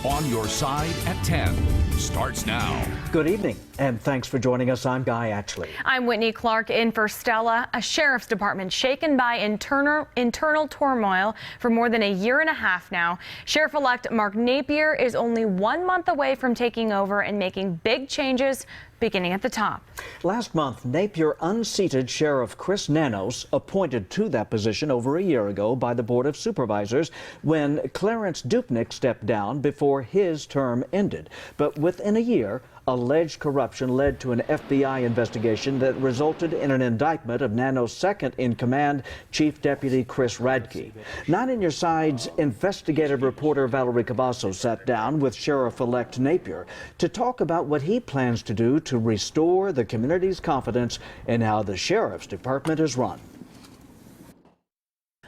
On Your Side at 10 starts now. Good evening, and thanks for joining us. I'm Guy Atchley. I'm Whitney Clark in for Stella. A sheriff's department shaken by internal turmoil for more than a year and a half now. Sheriff-elect Mark Napier is only 1 month away from taking over and making big changes, beginning at the top. Last month, Napier unseated Sheriff Chris Nanos, appointed to that position over a year ago by the Board of Supervisors, when Clarence Dupnick stepped down before his term ended. But within a year, alleged corruption led to an FBI investigation that resulted in an indictment of Nanos' second-in-command, Chief Deputy Chris Radke. 9 on Your Side's investigative reporter Valerie Cavazos sat down with Sheriff-elect Napier to talk about what he plans to do to restore the community's confidence in how the Sheriff's Department is run.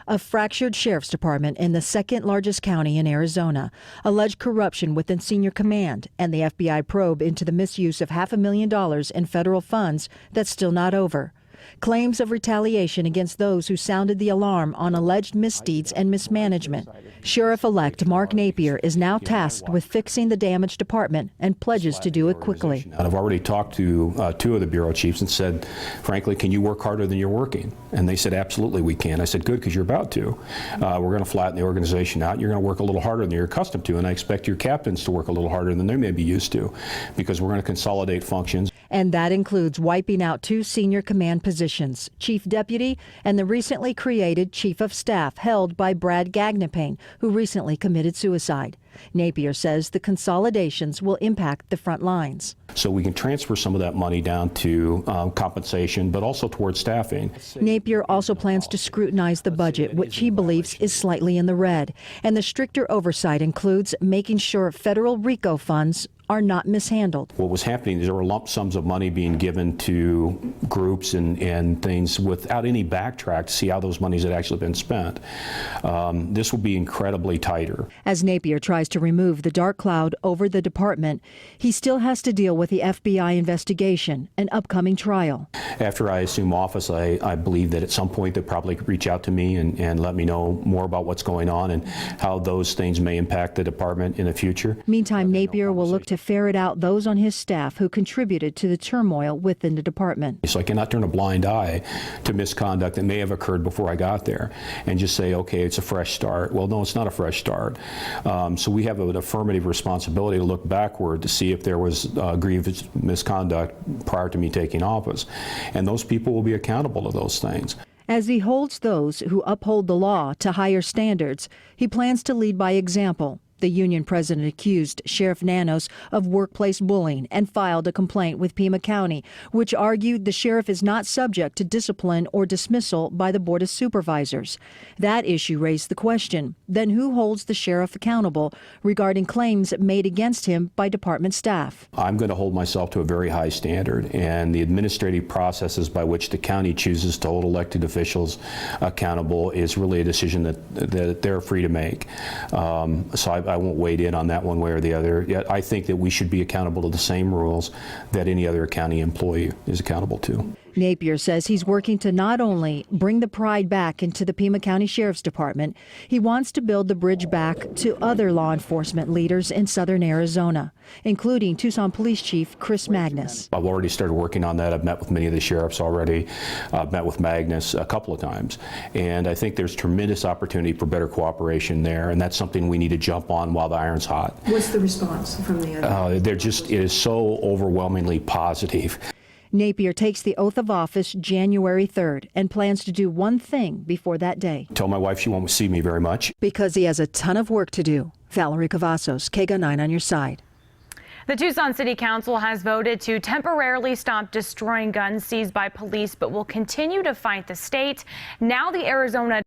A fractured sheriff's department in the second largest county in Arizona, alleged corruption within senior command, and the FBI probe into the misuse of $500,000 in federal funds that's still not over. Claims of retaliation against those who sounded the alarm on alleged misdeeds and mismanagement. Sheriff-elect Mark Napier is now tasked with fixing the damaged department and pledges to do it quickly. I've already talked to 2 of the bureau chiefs and said, frankly, can you work harder than you're working? And they said, absolutely we can. I said, good, because you're about to. We're going to flatten the organization out. You're going to work a little harder than you're accustomed to, and I expect your captains to work a little harder than they may be used to, because we're going to consolidate functions. And that includes wiping out 2 senior command positions, Chief Deputy and the recently created Chief of Staff held by Brad Gagnapane, who recently committed suicide. Napier says the consolidations will impact the front lines. So we can transfer some of that money down to compensation, but also towards staffing. Napier also plans to scrutinize the budget, which he believes is slightly in the red. And the stricter oversight includes making sure federal RICO funds are not mishandled. What was happening is there were lump sums of money being given to groups and things without any backtrack to see how those monies had actually been spent. This will be incredibly tighter. As Napier tries to remove the dark cloud over the department, he still has to deal with the FBI investigation, an upcoming trial. After I assume office, I believe that at some point they'll probably reach out to me and let me know more about what's going on and how those things may impact the department in the future. Meantime, Napier will look to ferret out those on his staff who contributed to the turmoil within the department. So I cannot turn a blind eye to misconduct that may have occurred before I got there and just say, okay, it's a fresh start. Well, no, it's not a fresh start. So we have an affirmative responsibility to look backward to see if there was grievous misconduct prior to me taking office. And those people will be accountable to those things. As he holds those who uphold the law to higher standards, he plans to lead by example. The union president accused Sheriff Nanos of workplace bullying and filed a complaint with Pima County, which argued the sheriff is not subject to discipline or dismissal by the Board of Supervisors. That issue raised the question, then who holds the sheriff accountable regarding claims made against him by department staff? I'm going to hold myself to a very high standard, and the administrative processes by which the county chooses to hold elected officials accountable is really a decision that they're free to make. So I won't wade in on that one way or the other. Yet I think that we should be accountable to the same rules that any other county employee is accountable to. Napier says he's working to not only bring the pride back into the Pima County Sheriff's Department, he wants to build the bridge back to other law enforcement leaders in southern Arizona, including Tucson Police Chief Chris Magnus. I've already started working on that. I've met with many of the sheriffs already. I've met with Magnus a couple of times. And I think there's tremendous opportunity for better cooperation there, and that's something we need to jump on while the iron's hot. What's the response from the other? It is so overwhelmingly positive. Napier takes the oath of office January 3rd and plans to do one thing before that day. Tell my wife she won't see me very much. Because he has a ton of work to do. Valerie Cavazos, KGUN 9 on Your Side. The Tucson City Council has voted to temporarily stop destroying guns seized by police, but will continue to fight the state. Now the Arizona